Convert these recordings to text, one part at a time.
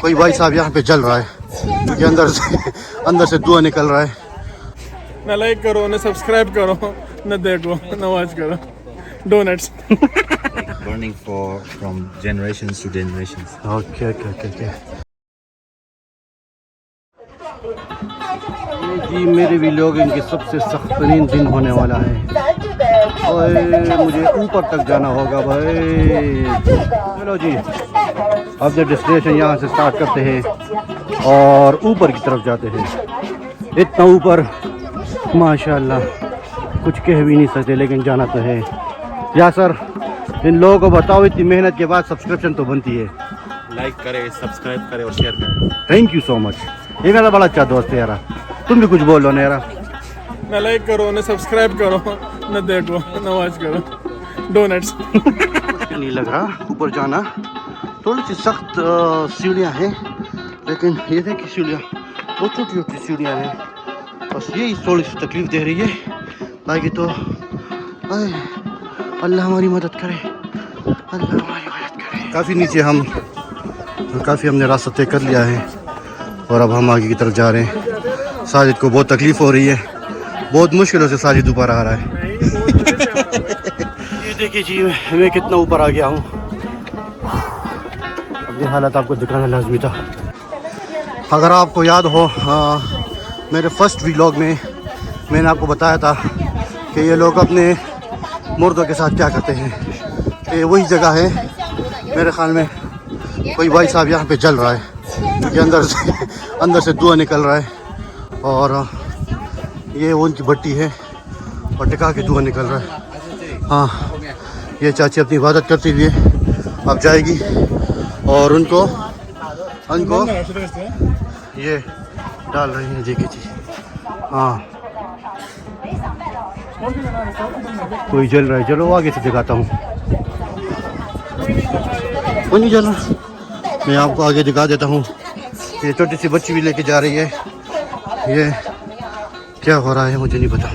कोई भाई साहब यहाँ पे जल रहा है क्योंकि अंदर से धुआं निकल रहा है। ना लाइक करो, ना सब्सक्राइब करो, ना देखो, ना वॉच करो। Donuts burning from generations to generations. Okay okay okay okay. ये जी मेरे भी लोग इनके सबसे सख्त तरीन दिन होने वाला है। ओए मुझे ऊपर तक जाना होगा भाई। चलो जी अब जो डेस्टिनेशन यहाँ से स्टार्ट करते हैं और ऊपर की तरफ जाते हैं। इतना ऊपर माशाल्लाह कुछ कह भी नहीं सकते, लेकिन जाना तो है। या सर इन लोगों को बताओ, इतनी मेहनत के बाद सब्सक्रिप्शन तो बनती है। लाइक करें, सब्सक्राइब करें और शेयर करें। Thank you so much. ये मेरा बड़ा अच्छा दोस्त है यारा। तुम भी कुछ बोलो ना यारा। ना लाइक करो, ना सब्सक्राइब करो, ना देखो, ना वॉच करो। डोनट्स नहीं लग रहा ऊपर जाना, थोड़ी सी सख्त सीढ़ियाँ हैं, लेकिन ये देखिए सीढ़ियाँ बहुत छोटी छोटी सीढ़ियाँ हैं। बस यही थोड़ी सी तकलीफ दे रही है, बाकी तो अल्लाह हमारी मदद करे, अल्लाह हमारी मदद करे। काफ़ी हमने रास्ता तय कर लिया है और अब हम आगे की तरफ जा रहे हैं। साजिद को बहुत तकलीफ़ हो रही है, बहुत मुश्किलों से साजिद ऊपर आ रहा है। ये देखिए जी मैं कितना ऊपर आ गया हूँ। अब ये हालत आपको दिखाना लाजमी था। अगर आपको याद हो मेरे फर्स्ट व्लॉग में मैंने आपको बताया था कि ये लोग अपने मुर्दों के साथ क्या करते हैं। कि वही जगह है मेरे ख्याल में, कोई भाई साहब यहाँ पे जल रहा है क्योंकि अंदर से धुआं निकल रहा है और ये उनकी भट्टी है और टिका के धुआं निकल रहा है। हाँ ये चाची अपनी इबादत करती हुई अब जाएगी और उनको ये डाल रही है। देखिए जी हाँ कोई जल रहा है। चलो आगे से दिखाता हूँ। वो नहीं जल रहा, मैं आपको आगे दिखा देता हूँ। ये छोटी सी बच्ची भी लेके जा रही है। ये क्या हो रहा है मुझे नहीं पता।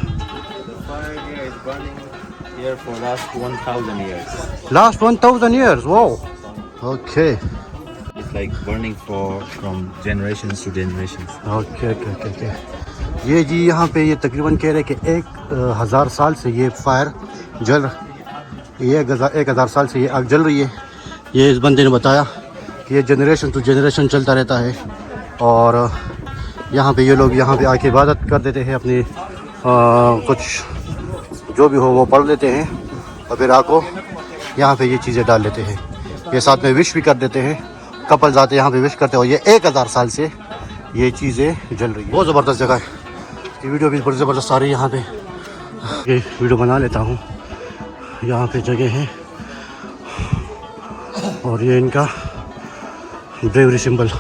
Last 1000 years. Wow. Okay. It's like burning from generations to generations. Okay, okay, okay, okay. ये जी यहाँ पे ये तकरीबन कह रहे हैं कि 1000 साल से ये फायर जल, ये 1000 साल से ये आग जल रही है। ये इस बंदे ने बताया कि ये जनरेशन टू जनरेशन चलता रहता है और यहाँ पे ये लोग यहाँ पे आके इबादत कर देते हैं, अपनी कुछ जो भी हो वो पढ़ लेते हैं और फिर आको यहाँ पे ये चीज़ें डाल लेते हैं। ये साथ में विश भी कर देते हैं, कपल्स आते यहाँ पे विश करते हैं। ये 1000 साल से ये चीज़ें जल रही है। बहुत ज़बरदस्त जगह है। ये वीडियो भी बड़ी ज़बरदस्त आ रही है। यहाँ पे ये वीडियो बना लेता हूँ। यहाँ पे जगह है और ये इनका ब्रेवरी सिंबल।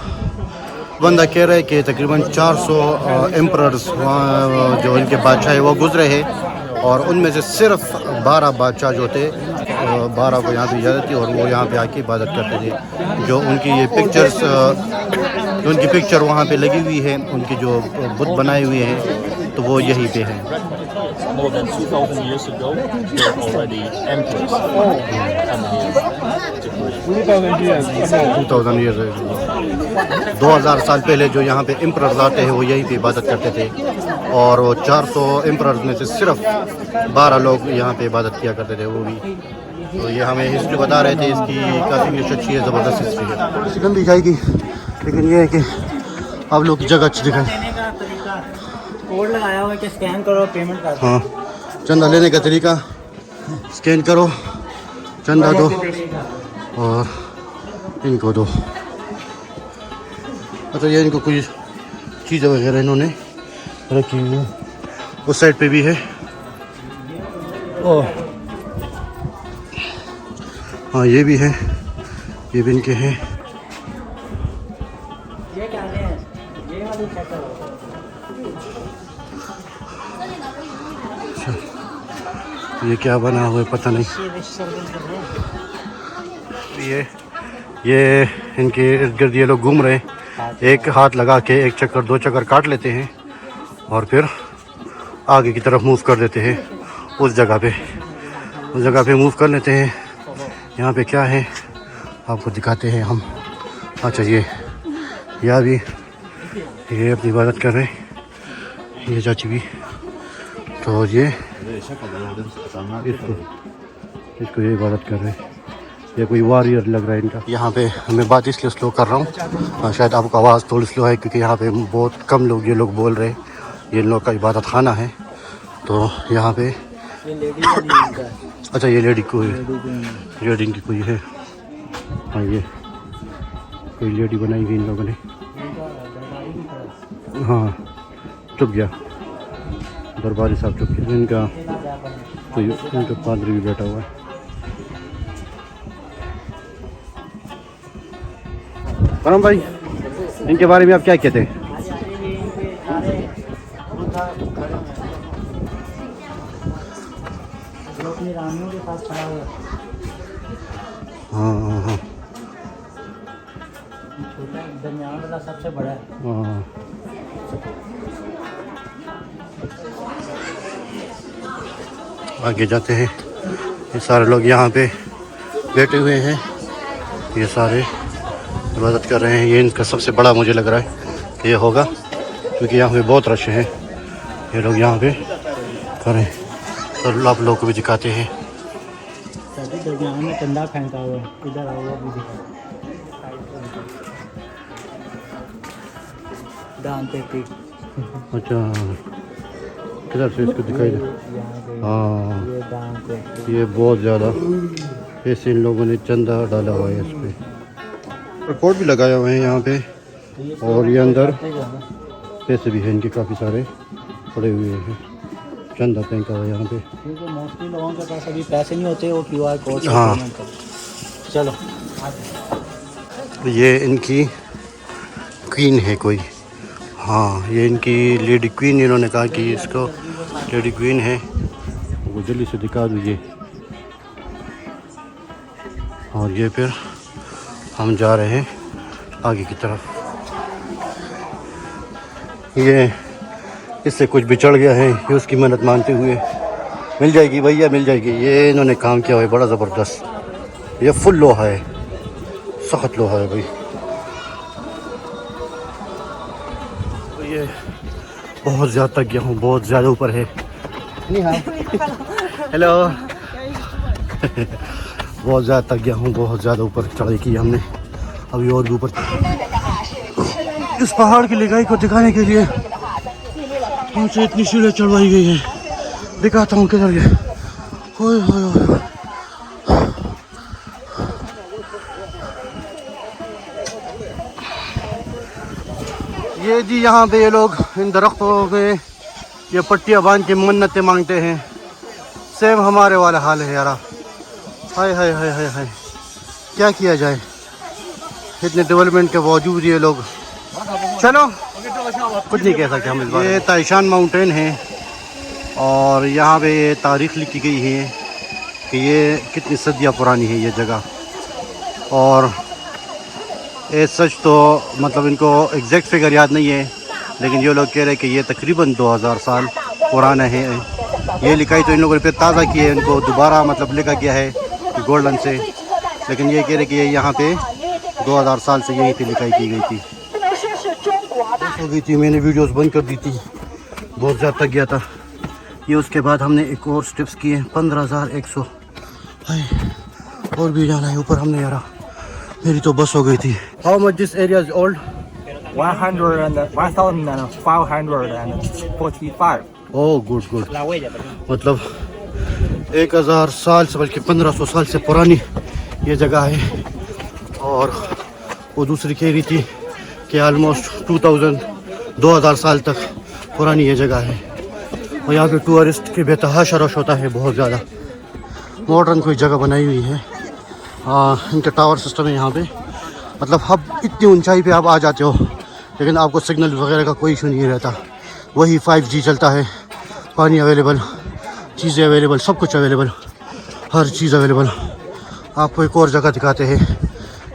बंदा कह रहा है कि तकरीबन 400 एम्परर्स जो इनके बादशाह है वो गुजरे हैं और उनमें से सिर्फ 12 बादशाह जो थे 12 को यहाँ पे इजाज़त थी और वो यहाँ पे आके इबादत करते थे। जो उनकी ये पिक्चर्स जो उनकी पिक्चर वहाँ पे लगी हुई है, उनकी जो बुत बनाए हुए हैं तो वो यहीं पे है। More than 2,000 years ago, there were already emperors. 2000 years 2000 साल पहले जो यहाँ पे एम्परर्स आते हैं वो यहीं पे इबादत करते थे और वो 400 एम्परर्स में से सिर्फ 12 लोग यहाँ पे इबादत किया करते थे वो भी। तो ये हमें हिस्ट्री बता रहे थे, इसकी काफ़ी अच्छी है, ज़बरदस्त हिस्ट्री है। लंबी जाएगी लेकिन ये है कि आप लोग की जगह अच्छी दिखाएं। कोड लगाया हुआ है कि स्कैन करो पेमेंट कर दो। हाँ चंदा लेने का तरीका, स्कैन करो, चंदा दो और इनको दो। अच्छा ये इनको कुछ चीज़ें वगैरह इन्होंने रखी हुई है। उस साइड पे भी है। ओह हाँ ये भी है, ये भी इनके हैं। ये क्या है? ये वाली चेक करो। ये क्या बना हुआ है पता नहीं। ये इनके इर्द गिर्द ये लोग घूम रहे हैं। एक हाथ लगा के एक चक्कर 2 चक्कर काट लेते हैं और फिर आगे की तरफ मूव कर देते हैं। उस जगह पे मूव कर लेते हैं। यहाँ पे क्या है आपको दिखाते हैं हम। अच्छा ये यहाँ भी ये अपनी इबादत कर रहे हैं, ये चाची भी। तो ये इसको ये इबादत कर रहे हैं, ये कोई वॉरियर लग रहा है इनका। यहाँ पे मैं बात इसलिए स्लो कर रहा हूँ, शायद आपको आवाज़ थोड़ी स्लो है क्योंकि यहाँ पे बहुत कम लोग ये लोग बोल रहे हैं। ये लोग का इबादत खाना है, तो यहाँ पे अच्छा ये लेडी कोई लेडी की कोई है। हाँ ये कोई लेडी बनाई गई इन लोगों ने। हाँ चुप गया, दरबारी साहब चुप गया। इनका तो इनका पादरी भी बैठा हुआ है। परम भाई, इनके बारे में आप क्या कहते हैं? अपनी रानियों के पास खड़ा हुआ। हाँ हाँ हाँ छोटा दरमियान वाला सबसे बड़ा है। हाँ। आगे जाते हैं। ये सारे लोग यहाँ पे बैठे हुए हैं, ये सारे इबादत कर रहे हैं। ये इनका सबसे बड़ा मुझे लग रहा है कि ये होगा, क्योंकि यहाँ पे बहुत रश है। ये लोग यहाँ पे करें तो आप लोगों को भी दिखाते हैं। सभी दरमियान में कंधा फेंका हुआ है, इधर आओ भी दिखा। दान पे पीक। अच्छा किधर से इसको दिखाई दे? यहाँ पे हाँ ये दान पे ये बहुत ज़्यादा ऐसे इन लोगों ने चंदा डाला हुआ है इस पर। रिकॉर्ड भी लगाया हुआ है यहाँ पे, और ये अंदर पैसे भी हैं इनके काफ़ी सारे पड़े हुए हैं। चंदा फेंका हुआ है यहाँ पे, क्योंकि मोस्टली लोगों के पास अभी पैसे नहीं होते, वो QR कोड से हाँ। पेमेंट करते। चलो ये इनकी क्वीन है कोई। हाँ ये इनकी लेडी क्वीन, इन्होंने कहा कि इसको लेडी क्वीन है। वो जल्दी से दिखा दीजिए। और ये फिर हम जा रहे हैं आगे की तरफ। ये इससे कुछ बिछड़ गया है, ये उसकी मन्नत मानते हुए। मिल जाएगी भैया मिल जाएगी। ये इन्होंने काम किया हुआ है बड़ा ज़बरदस्त। ये फुल लोहा है, सख्त लोहा है भाई। तो ये बहुत ज़्यादा तक गया हूँ, बहुत ज़्यादा ऊपर है। हेलो बहुत ज़्यादा तक गया हूँ, बहुत ज़्यादा ऊपर चढ़ाई की हमने। अभी और भी ऊपर इस पहाड़ की लंबाई को दिखाने के लिए हमसे इतनी सीढ़ियाँ चढ़वाई गई है। दिखाता हूँ किधर गए। ओए होए होए। ये जी यहाँ पे ये लोग इन दरख्तों में ये पट्टियाँ बांध के मन्नतें मांगते हैं। सेम हमारे वाला हाल है यार। हाय हाय हाय हाय हाय, क्या किया जाए इतने डेवलपमेंट के बावजूद ये लोग। चलो कुछ नहीं कह सकते हम इस बार। ये ताइशान माउंटेन है और यहाँ पे ये तारीख़ लिखी गई है कि ये कितनी सदियाँ पुरानी है ये जगह। और ये सच तो मतलब इनको एग्जैक्ट फिगर याद नहीं है, लेकिन ये लोग कह रहे हैं कि ये तकरीबन 2000 साल पुराना है। ये लिखाई तो इन लोगों ने फिर ताज़ा की है, इनको दोबारा मतलब लिखा गया है गोल्डन से, लेकिन ये कह रहे कि ये यहाँ पे 2000 साल से यहीं पे लिखाई की गई थी। हो गई थी, मैंने वीडियोस बंद कर दी थी, बहुत ज़्यादा तक गया था ये। उसके बाद हमने एक और स्टेप्स किए 15100। हाय और भी जाना है ऊपर हमने यार। मेरी तो बस हो गई थी। How much this area is old? 1545. Oh good good, मतलब 1000 साल से बल्कि 1500 साल से पुरानी ये जगह है। और वो दूसरी कह रही थी कि आलमोस्ट 2000 साल तक पुरानी ये जगह है। और यहाँ पे टूरिस्ट के बेतहाशा रश होता है बहुत ज़्यादा। मॉडर्न कोई जगह बनाई हुई है। इनका टावर सिस्टम है यहाँ पे, मतलब अब इतनी ऊंचाई पे आप आ जाते हो लेकिन आपको सिग्नल वगैरह का कोई इशू नहीं रहता। वही 5G चलता है, पानी अवेलेबल, चीज़ें अवेलेबल, सब कुछ अवेलेबल, हर चीज़ अवेलेबल। आपको एक और जगह दिखाते हैं,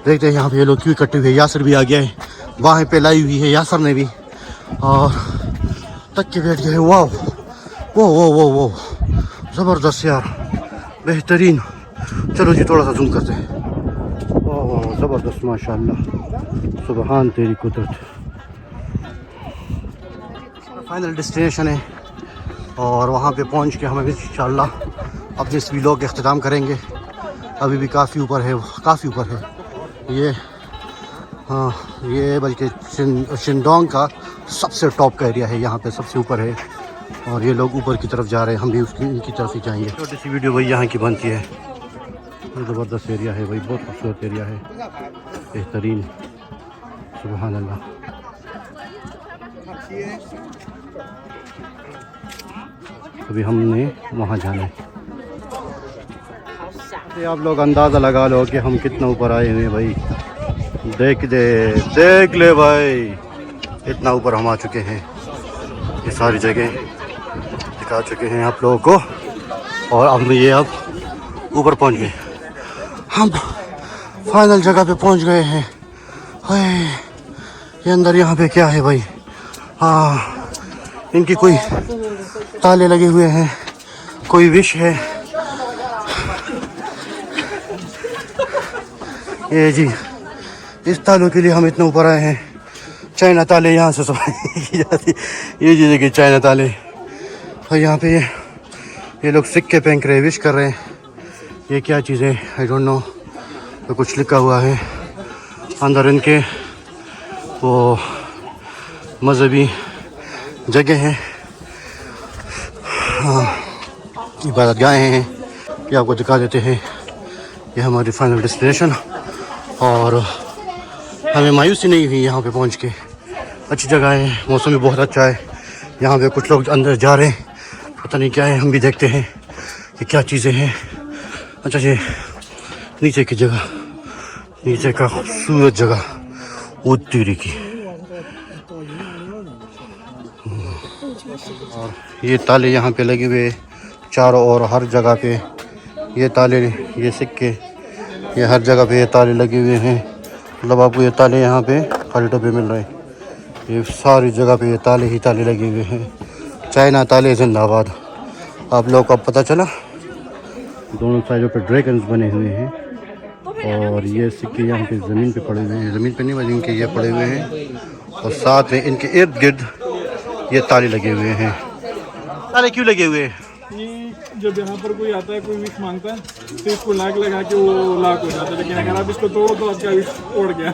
देखते हैं यहाँ पे ये लोग क्यों इकट्ठे हुए। यासर भी आ गया है, बाहें पे लाई हुई है यासर ने भी, और तक के बैठ गए। वाह वो वो ज़बरदस्त यार, बेहतरीन। चलो जी थोड़ा सा जूम करते हैं। वाह ज़बरदस्त माशाल्लाह, सुबहान तेरी कुदरत। फाइनल डेस्टिनेशन है और वहाँ पे पहुँच के हम इंशाल्लाह अपने इस व्लॉग का अख्ताम करेंगे। अभी भी काफ़ी ऊपर है, काफ़ी ऊपर है ये। हाँ, ये बल्कि शिनडोंग का सबसे टॉप का एरिया है, यहाँ पे सबसे ऊपर है और ये लोग ऊपर की तरफ जा रहे हैं, हम भी इनकी तरफ ही जाएंगे। छोटी सी वीडियो भाई यहाँ की बनती है। ज़बरदस्त एरिया है भाई, बहुत खूबसूरत एरिया है, बेहतरीन, सुभान अल्लाह। अभी हमने वहाँ जाना है। ये आप लोग अंदाज़ा लगा लो कि हम कितना ऊपर आए हुए हैं भाई। देख ले भाई, इतना ऊपर हम आ चुके हैं। ये सारी जगह दिखा चुके हैं आप लोगों को और अब ये अब ऊपर पहुंच गए। हम फाइनल जगह पे पहुंच गए हैं। हाय, ये अंदर यहाँ पे क्या है भाई? हाँ, इनकी कोई ताले लगे हुए हैं, कोई विश है। ये जी, इस तालों के लिए हम इतना ऊपर आए हैं। चाइना ताले यहाँ से सफाई की जाती, ये जी देखिए चाइना ताले। और यहाँ पे ये लोग सिक्के फेंक रहे हैं, विश कर रहे हैं। ये क्या चीज़ें, आई डोंट नो। तो कुछ लिखा हुआ है अंदर, इनके वो मजहबी जगह हैं, हाँ, इबादत गाहें हैं। ये आपको दिखा देते हैं। ये हमारी फाइनल डेस्टिनेशन और हमें मायूसी नहीं हुई यहाँ पे पहुँच के। अच्छी जगह है, मौसम भी बहुत अच्छा है। यहाँ पे कुछ लोग अंदर जा रहे हैं, पता नहीं क्या है, हम भी देखते हैं कि क्या चीज़ें हैं। अच्छा जी, नीचे की जगह, नीचे का खूबसूरत जगह, वो तीरी की। और ये ताले यहाँ पे लगे हुए चारों ओर, हर जगह पे ये ताले, ये सिक्के, ये हर जगह पे ये ताले लगे हुए हैं। मतलब आपको ये ताले यहाँ पे खाली डब्बे मिल रहे हैं। ये सारी जगह पे ये ताले ही ताले लगे हुए हैं। चाइना ताले जिंदाबाद। आप लोगों को अब पता चला, दोनों साइडों पे ड्रैगन्स बने हुए हैं और ये सिक्के यहाँ पे ज़मीन पे पड़े हुए हैं। ज़मीन पे नहीं, इनके ये पड़े हुए हैं और साथ में इनके इर्द गिर्द ये ताले लगे हुए हैं। ताले क्यों लगे हुए हैं? ये जब यहाँ पर कोई आता है, कोई विश मांगता है तो इसको लाख लगा के वो लाख हो जाता है, लेकिन अगर आप इसको तोड़ो तो आपका विश उड़ गया।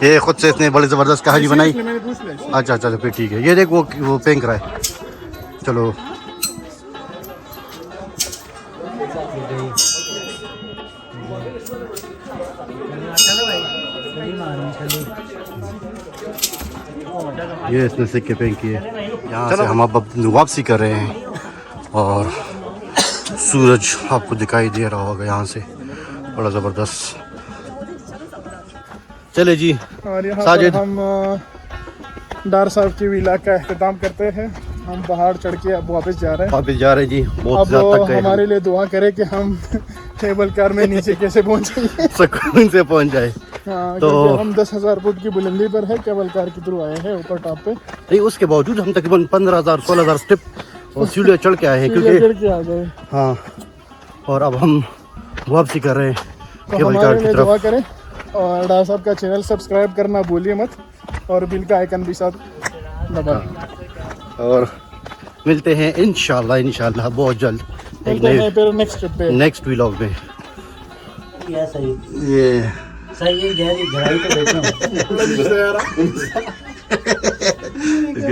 ये खुद से इसने बड़ी ज़बरदस्त कहानी बनाई। मैंने पूछ लिया। अच्छा अच्छा, फिर ठीक है। ये देख वो फेंक रहा है। चलो ये इसने सिक्के फेंक किए। यहाँ से हम अब वापसी कर रहे हैं और सूरज आपको दिखाई दे रहा होगा यहाँ से, बड़ा ज़बरदस्त। चले जी, और यहाँ साजिद, पर हम डार साहब की विला का अख्ताम करते हैं। हम पहाड़ चढ़ के अब वापस जा रहे हैं। वापस जा रहे हैं जी, बहुत अब ज़्यादा तक गए। हमारे लिए दुआ करें कि हम केबल कार में नीचे कैसे पहुँचेंगे। सुकून से पहुँच जाए। हाँ, तो क्योंकि हम 10,000 फुट की बुलंदी पर है, केबल कार के थ्रू आए हैं ऊपर टॉप पे। नहीं, उसके बावजूद हम तकरीबन 15,000-16,000 स्टेप और सीढ़ियाँ चढ़ के आए हैं, सीढ़ियाँ क्योंकि चढ़ के आ गए। हाँ, और अब हम वापसी कर रहे हैं तो केबल कार हमारे की लिए दुआ तरफ। करें और डार साहब का चैनल सब्सक्राइब करना भूलिए मत और बिल का आइकन भी साथ दबाएं। और मिलते हैं इंशाल्लाह बहुत जल्द एक मिलते नए हैं फिर नेक्स्ट ट्रिप पे। नेक्स्ट व्लॉग में। या सही ये सही है, गहरी गहराई तो देखो।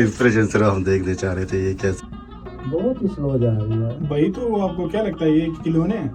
इंप्रेशन से हम देखने चाह रहे थे ये कैसे। बहुत ही स्लो जा रही है। भाई तो आपको क्या लगता है ये खिलौने हैं?